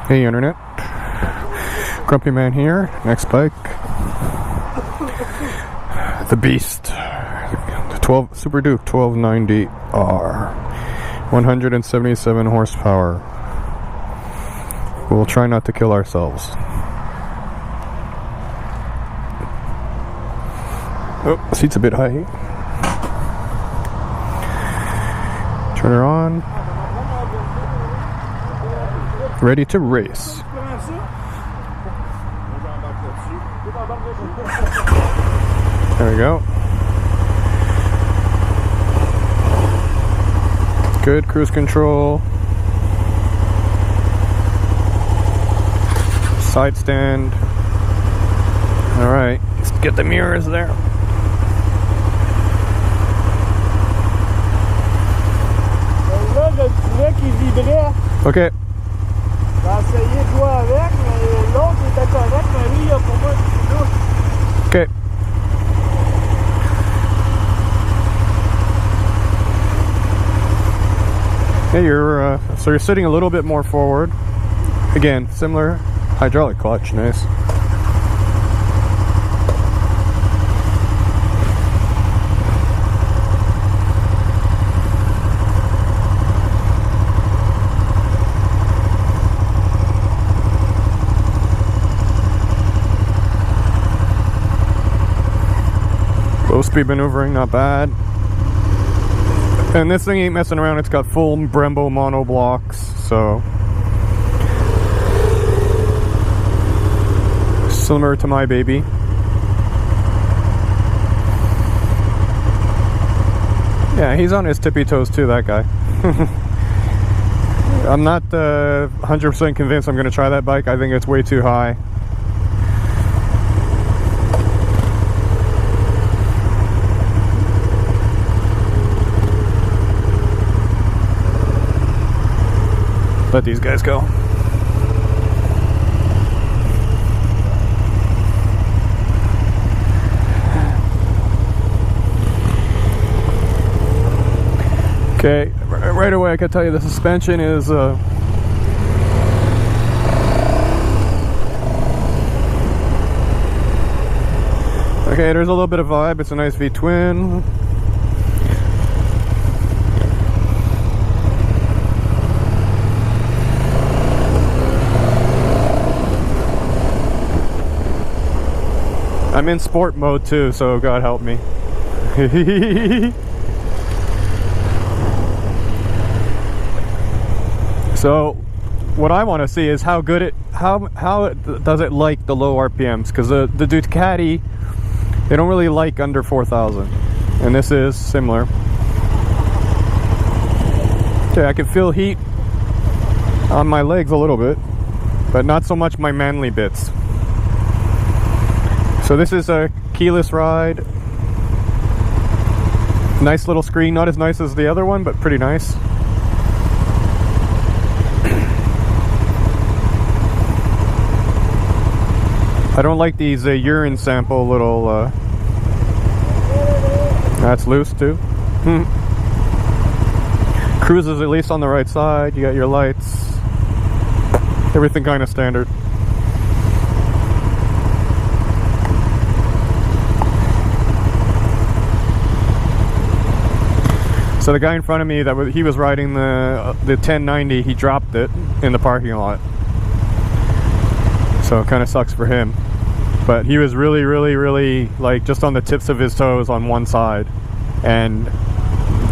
Hey internet, Grumpy Man here. Next bike, the Beast, the SuperDuke 1290 R, 177 horsepower. We'll try not to kill ourselves. Oh, seat's a bit high. Turn her on. Ready to race. There we go. Good cruise control. Side stand. Alright, let's get the mirrors there. Okay. Okay. Hey, so you're sitting a little bit more forward. Again, similar hydraulic clutch, nice. Low speed maneuvering, not bad. And this thing ain't messing around, it's got full Brembo mono blocks, so similar to my baby. Yeah, he's on his tippy toes too, that guy. I'm not 100% convinced I'm going to try that bike. I think it's way too high. Let these guys go. Okay, right away I can tell you the suspension is okay, there's a little bit of vibe. It's a nice V-twin. I'm in sport mode too, so God help me. So what I want to see is how good how it does it like the low RPMs, because the Ducati, they don't really like under 4,000, and this is similar. Okay, I can feel heat on my legs a little bit, but not so much my manly bits. So this is a keyless ride. Nice little screen, not as nice as the other one, but pretty nice. I don't like these urine sample little, that's loose too. Cruises at least on the right side, you got your lights. Everything kind of standard. So the guy in front of me, he was riding the 1090, he dropped it in the parking lot. So it kind of sucks for him. But he was really like just on the tips of his toes on one side. And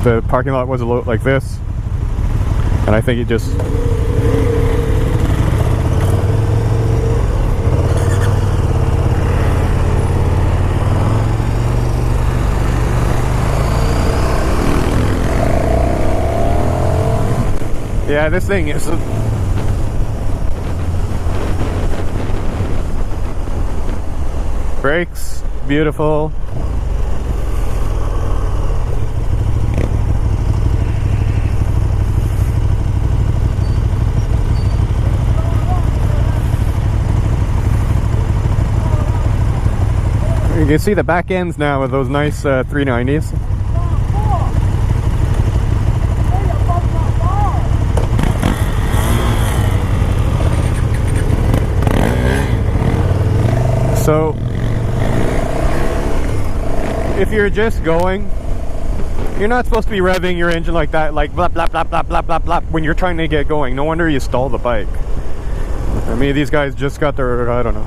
the parking lot was a little like this. And I think it just... Yeah, this thing is... Brakes, beautiful. You can see the back ends now of those nice 390s. So if you're just going, you're not supposed to be revving your engine like that, like blah blah blah blah blah blah blah when you're trying to get going. No wonder you stall the bike. I mean, these guys just got their, I don't know.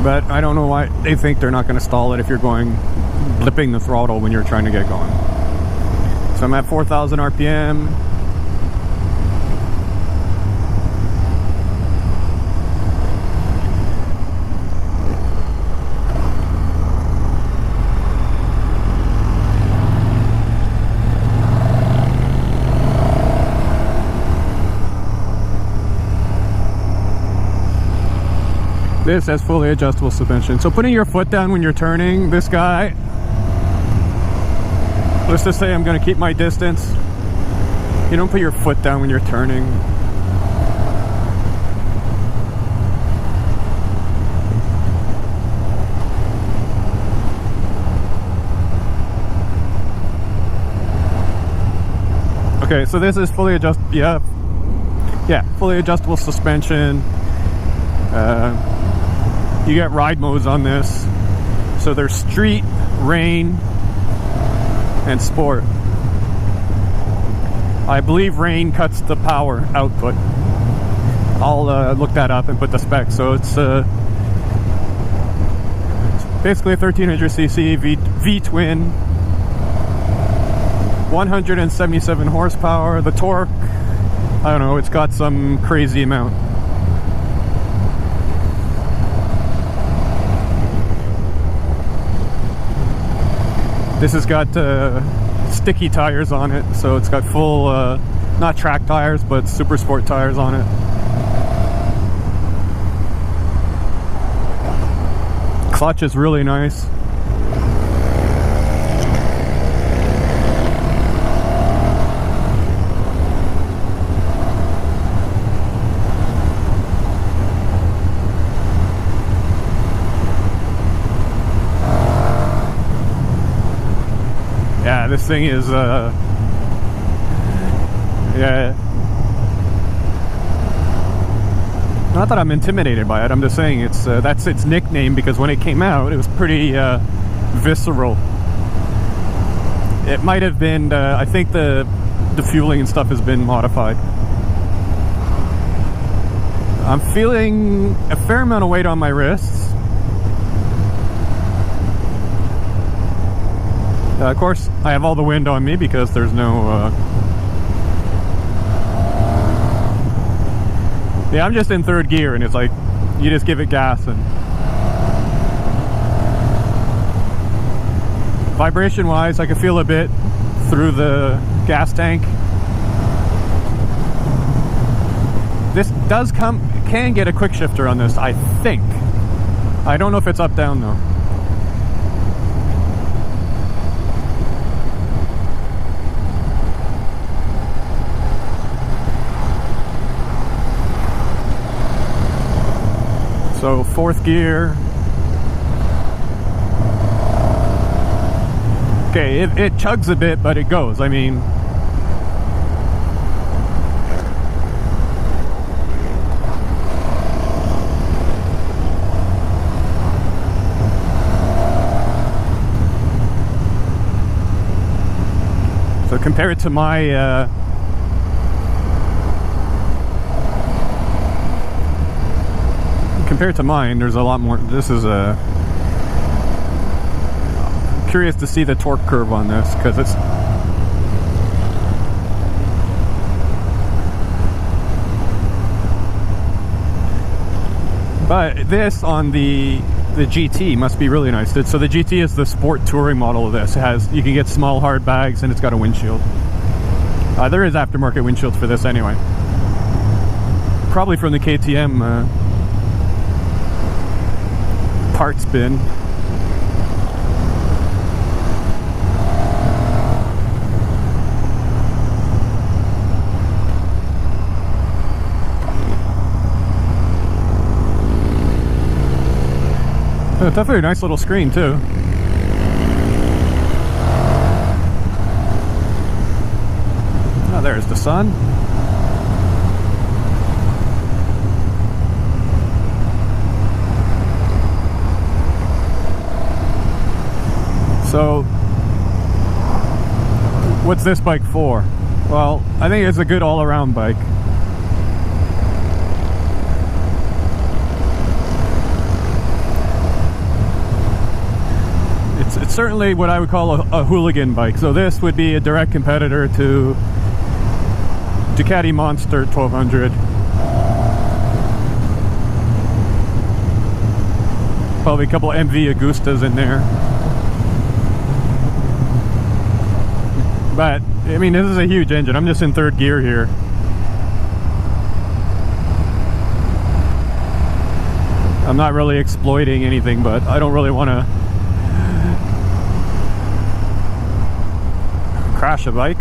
But I don't know why they think they're not going to stall it if you're going, blipping the throttle when you're trying to get going. So I'm at 4,000 RPM. This has fully adjustable suspension. So putting your foot down when you're turning, this guy, let's just say I'm going to keep my distance. You don't put your foot down when you're turning. Okay, so this is fully fully adjustable suspension. You get ride modes on this. So there's street, rain, and sport. I believe rain cuts the power output. I'll look that up and put the specs. So it's basically a 1300cc V-twin, 177 horsepower. The torque, I don't know, it's got some crazy amount. This has got sticky tires on it, so it's got full, not track tires, but super sport tires on it. Clutch is really nice. Yeah, this thing is, yeah. Not that I'm intimidated by it, I'm just saying it's, that's its nickname because when it came out, it was pretty visceral. It might have been, I think the fueling and stuff has been modified. I'm feeling a fair amount of weight on my wrists. Of course, I have all the wind on me because there's no... Yeah, I'm just in third gear and it's like, you just give it gas and... Vibration-wise, I can feel a bit through the gas tank. This does can get a quick shifter on this, I think. I don't know if it's up-down though. So fourth gear. Okay, it chugs a bit, but it goes. I mean, so compared to my compared to mine, there's a lot more. This is a curious to see the torque curve on this because it's but this on the GT must be really nice. So the GT is the sport touring model of this. It has, you can get small hard bags and it's got a windshield. There is aftermarket windshields for this anyway, probably from the KTM parts bin. Definitely a nice little screen too. Oh, there's the sun. So, what's this bike for? Well, I think it's a good all-around bike. It's certainly what I would call a hooligan bike. So this would be a direct competitor to Ducati Monster 1200. Probably a couple MV Agustas in there. But, I mean, this is a huge engine. I'm just in third gear here. I'm not really exploiting anything, but I don't really want to crash a bike.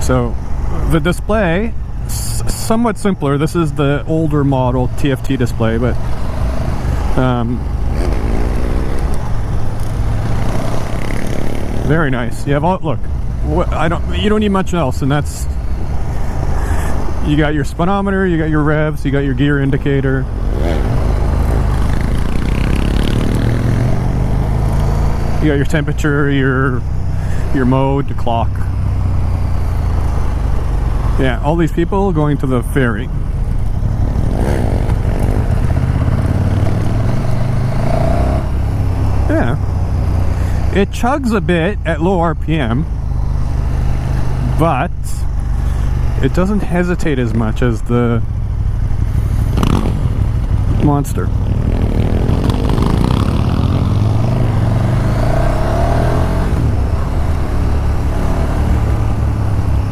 So the display, somewhat simpler. This is the older model TFT display, but very nice. You have all, look, you don't need much else, and that's, you got your speedometer, you got your revs, you got your gear indicator. You got your temperature, your mode, the clock. Yeah, all these people going to the ferry. Yeah. It chugs a bit at low RPM, but it doesn't hesitate as much as the Monster.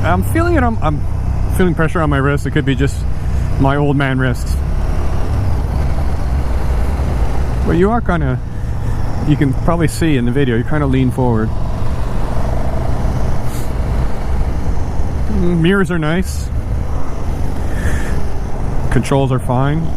I'm feeling it. I'm feeling pressure on my wrist. It could be just my old man wrists. But you are kind of, you can probably see in the video, you kind of lean forward. Mirrors are nice. Controls are fine.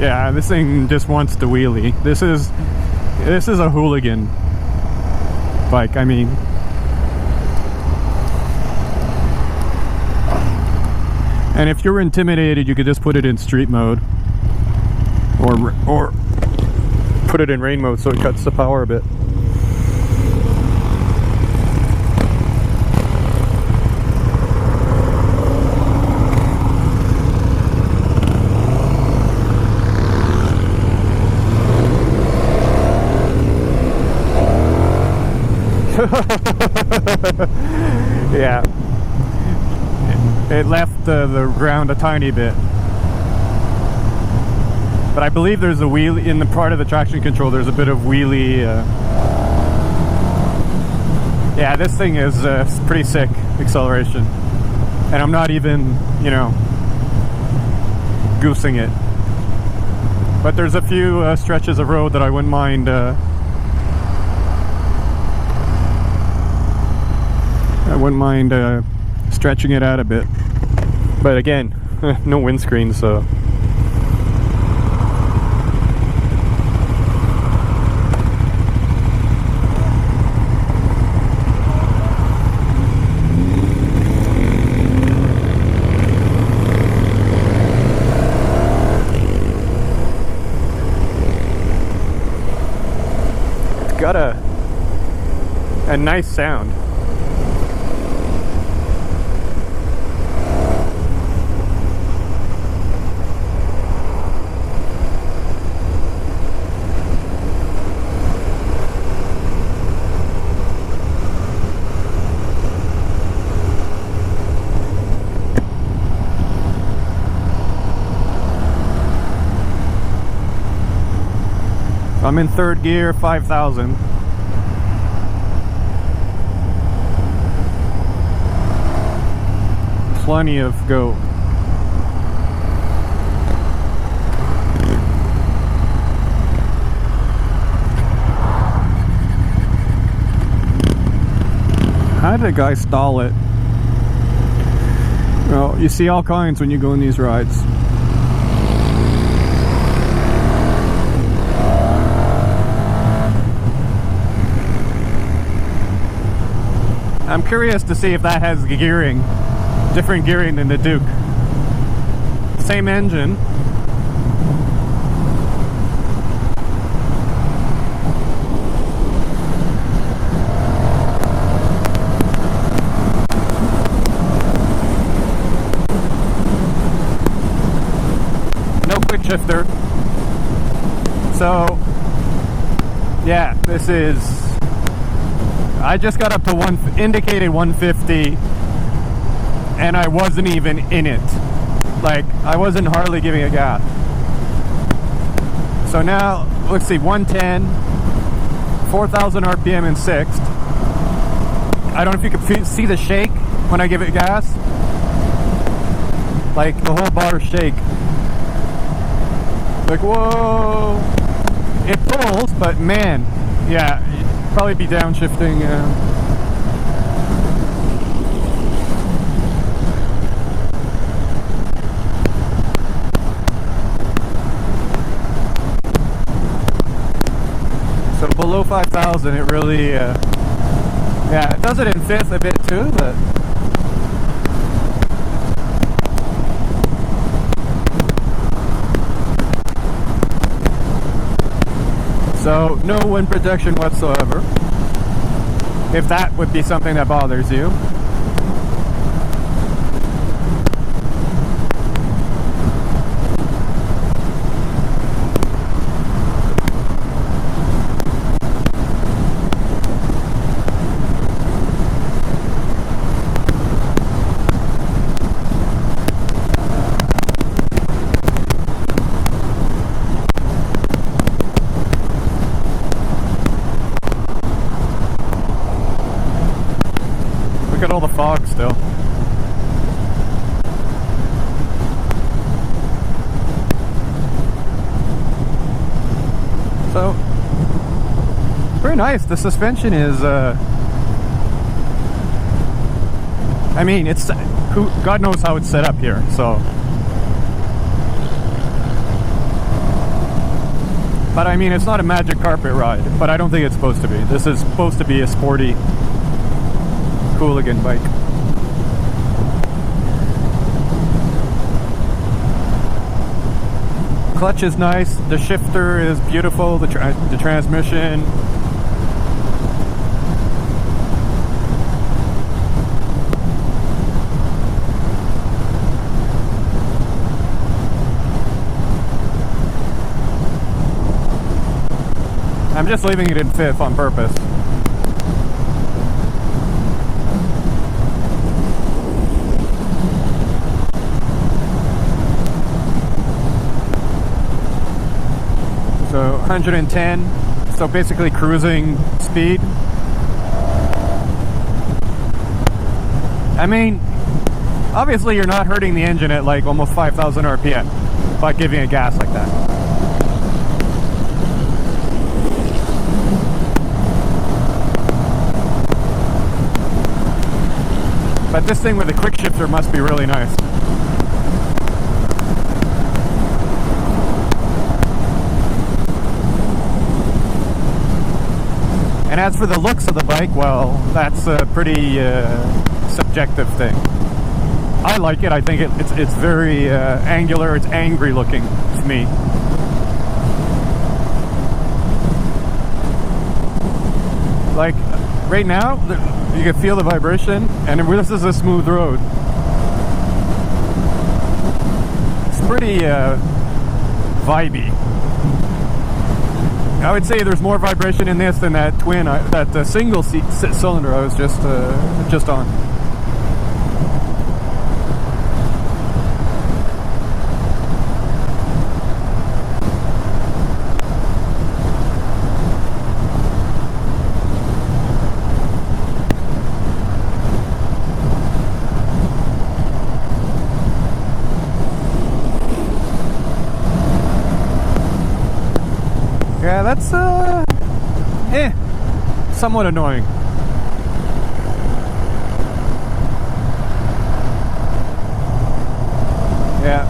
Yeah, this thing just wants to wheelie. This is a hooligan bike. I mean, and if you're intimidated, you could just put it in street mode, or put it in rain mode so it cuts the power a bit. Yeah, it left the ground a tiny bit, but I believe there's a wheelie in the part of the traction control. There's a bit of wheelie. Yeah, this thing is pretty sick acceleration, and I'm not even, you know, goosing it. But there's a few stretches of road that I wouldn't mind. I wouldn't mind stretching it out a bit, but again, no windscreen, so it's got a nice sound. I'm in third gear, 5,000. Plenty of go. How did a guy stall it? Well, you see all kinds when you go on these rides. I'm curious to see if that has gearing, different gearing than the Duke. Same engine. No quick shifter. So, yeah, this is... I just got up to indicated 150 and I wasn't even in it. Like, I wasn't hardly giving it gas. So now, let's see, 110, 4,000 RPM in sixth. I don't know if you can see the shake when I give it gas. Like, the whole bar shake. Like, whoa! It pulls, but man, yeah. Probably be downshifting. So below 5,000, it really, yeah, it does it in fifth a bit too, but. So, no wind protection whatsoever, if that would be something that bothers you. Look at all the fog still. So, very nice. The suspension is, I mean, it's, God knows how it's set up here, so. But I mean, it's not a magic carpet ride, but I don't think it's supposed to be. This is supposed to be a sporty hooligan bike. Clutch is nice, the shifter is beautiful, the transmission. I'm just leaving it in fifth on purpose. So 110, so basically cruising speed. I mean, obviously you're not hurting the engine at like almost 5,000 RPM by giving it gas like that. But this thing with a quick shifter must be really nice. And as for the looks of the bike, well, that's a pretty subjective thing. I like it. I think it's very angular. It's angry looking to me. Like right now, you can feel the vibration, and this is a smooth road. It's pretty vibey. I would say there's more vibration in this than that twin, that single cylinder I was just on. that's somewhat annoying. Yeah.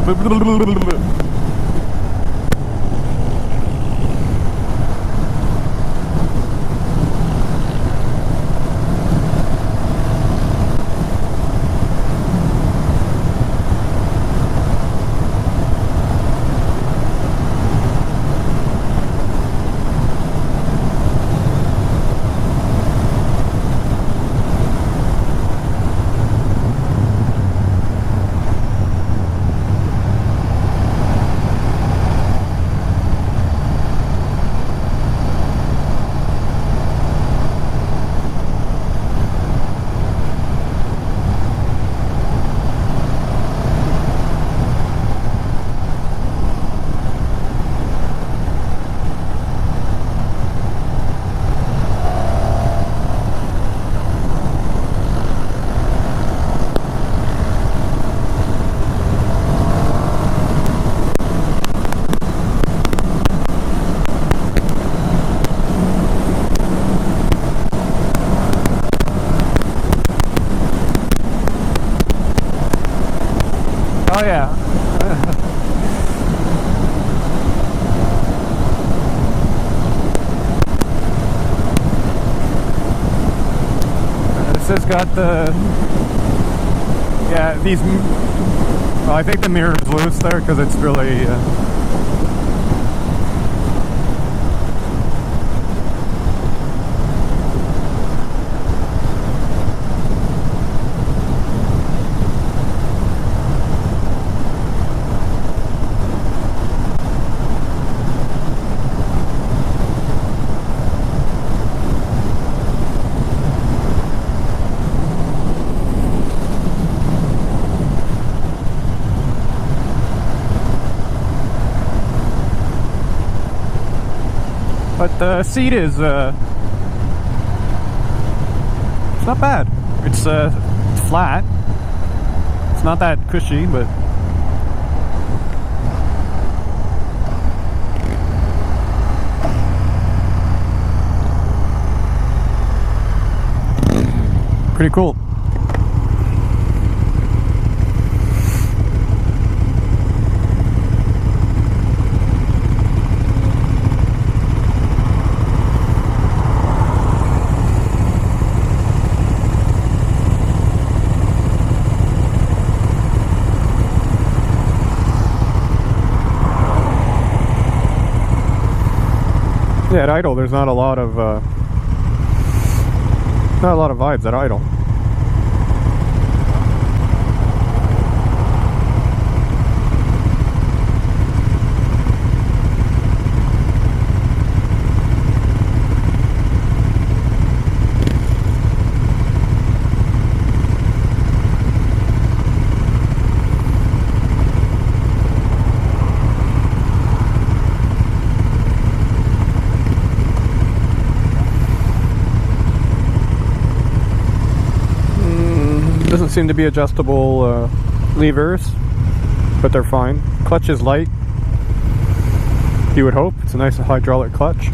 Oh yeah. This has got the, yeah, these, well, I think the mirror is loose there because it's really but the seat is, it's not bad. It's flat. It's not that cushy, but pretty cool. Yeah, at idle, there's not a lot of vibes at idle. Doesn't seem to be adjustable levers, but they're fine. Clutch is light, you would hope. It's a nice hydraulic clutch.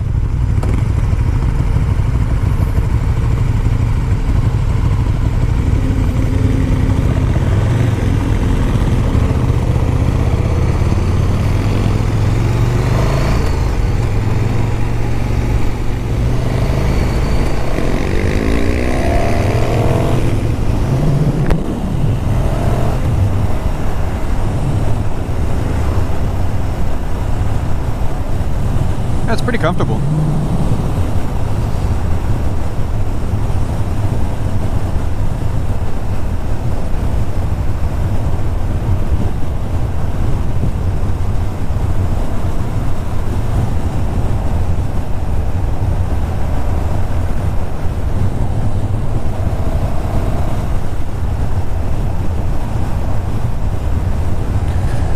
That's pretty comfortable.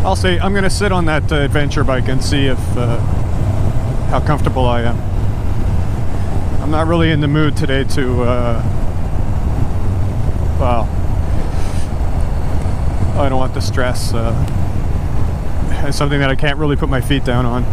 I'll see. I'm going to sit on that adventure bike and see if how comfortable I am. I'm not really in the mood today to well, I don't want the stress. It's something that I can't really put my feet down on.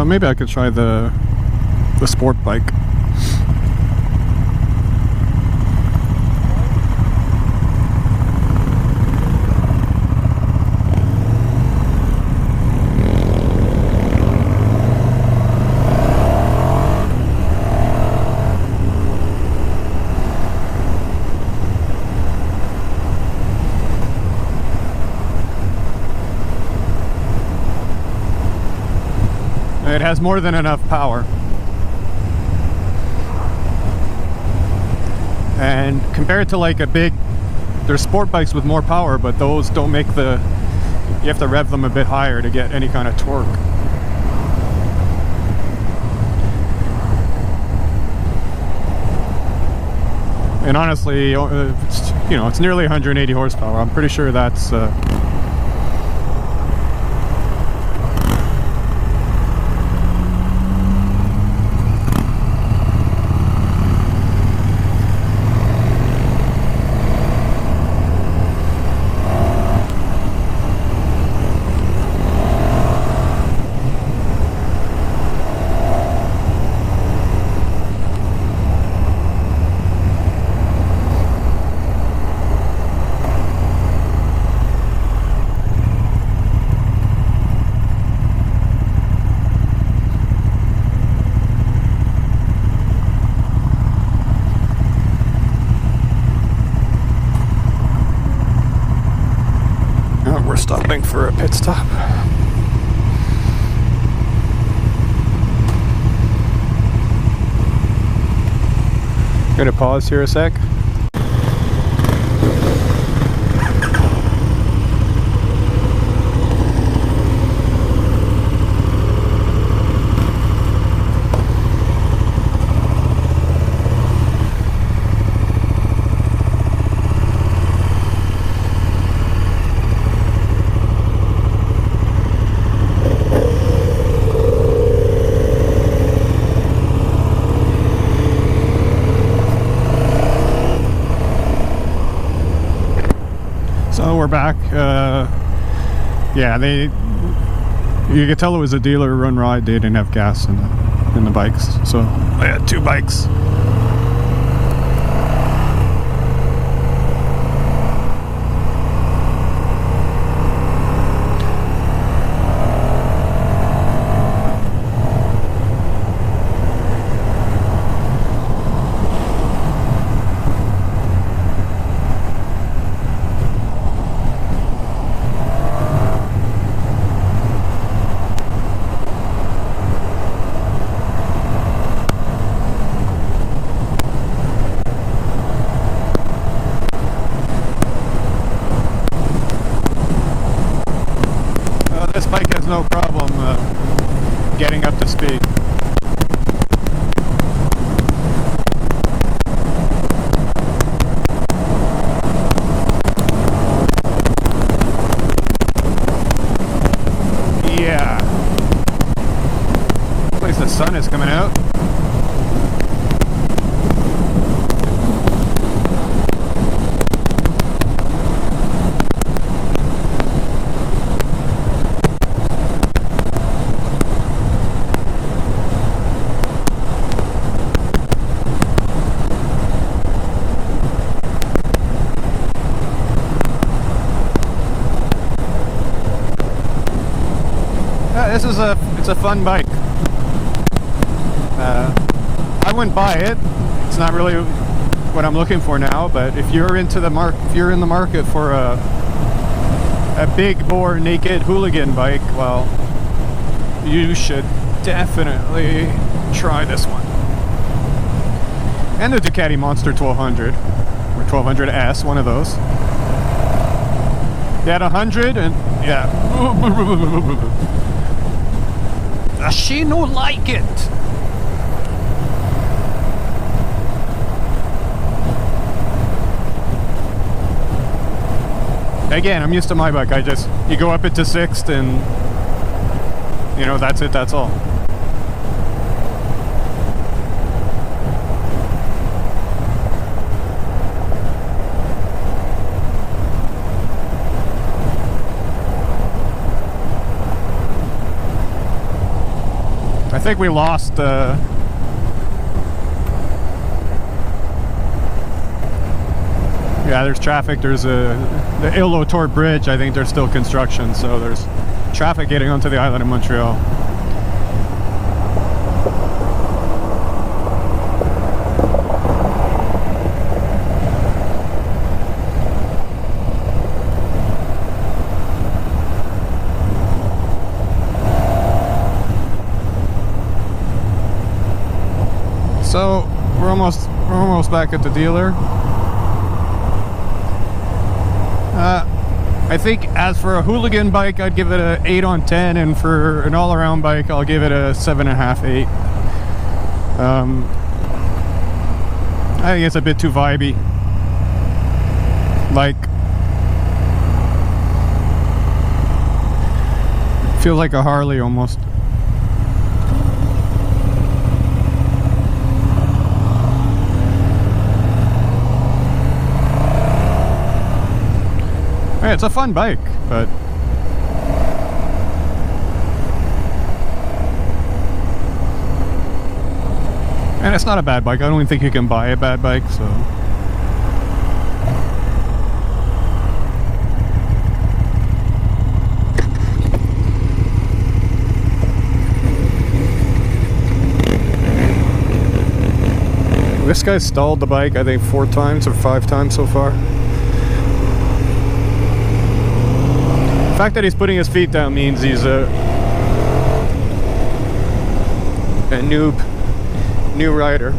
maybe I could try the sport bike. It has more than enough power. And compared to like a big, there's sport bikes with more power, but those don't make the, you have to rev them a bit higher to get any kind of torque. And honestly, it's, you know, it's nearly 180 horsepower. I'm pretty sure that's we're stopping for a pit stop. Gonna pause here a sec. So we're back. Yeah, you could tell it was a dealer run ride. They didn't have gas in the bikes, so I had two bikes. This bike has no problem getting up to speed. Yeah. Looks like the sun is coming out. It's a fun bike. I wouldn't buy it. It's not really what I'm looking for now. But if you're into the if you're in the market for a big bore naked hooligan bike, well, you should definitely try this one. And the Ducati Monster 1200 or 1200S, one of those. You had 100 and yeah. She no like it. Again, I'm used to my bike. You go up it to sixth and you know, that's it, that's all. think we lost yeah, there's traffic. There's the Ile-aux-Tours Bridge. I think there's still construction, so there's traffic getting onto the island of Montreal. So we're almost back at the dealer. I think as for a hooligan bike, I'd give it a 8 on 10, and for an all-around bike, I'll give it a 7.5, 8. I think it's a bit too vibey. Like, feels like a Harley almost. Yeah, it's a fun bike, but and it's not a bad bike. I don't even think you can buy a bad bike, so this guy stalled the bike, I think 4 times or 5 times so far. The fact that he's putting his feet down means he's a new rider.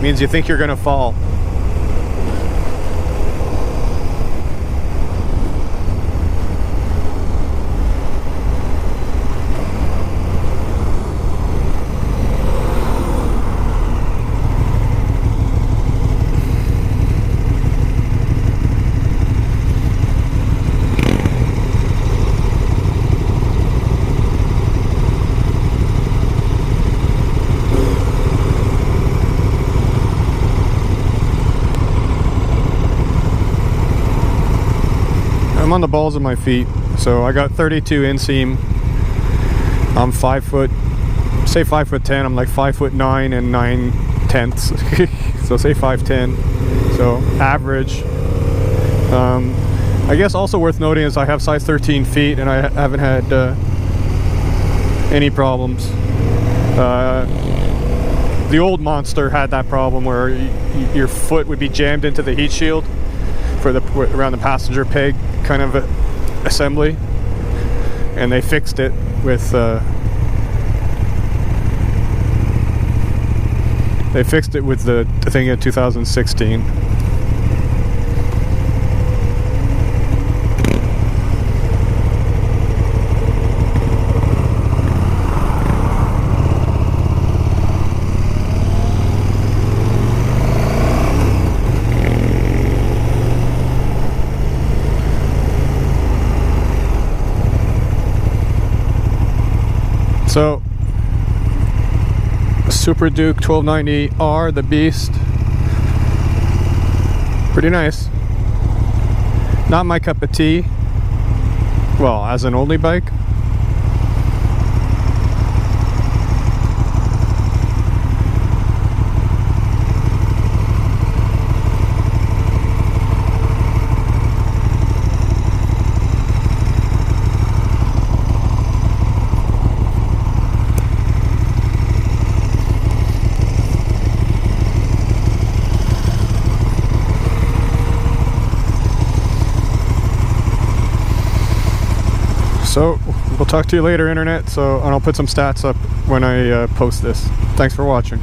Means you think you're gonna fall. I'm on the balls of my feet, so I got 32 inseam. I'm 5 foot, say 5'10". I'm like 5'9" and 9/10, so say 5'10". So average. I guess also worth noting is I have size 13 feet, and I haven't had any problems. The old Monster had that problem where your foot would be jammed into the heat shield for around the passenger peg kind of assembly, and they fixed it with the thing in 2016. So, SuperDuke 1290 R, the beast. Pretty nice. Not my cup of tea. Well, as an oldie bike. So, we'll talk to you later, internet. And I'll put some stats up when I post this. Thanks for watching.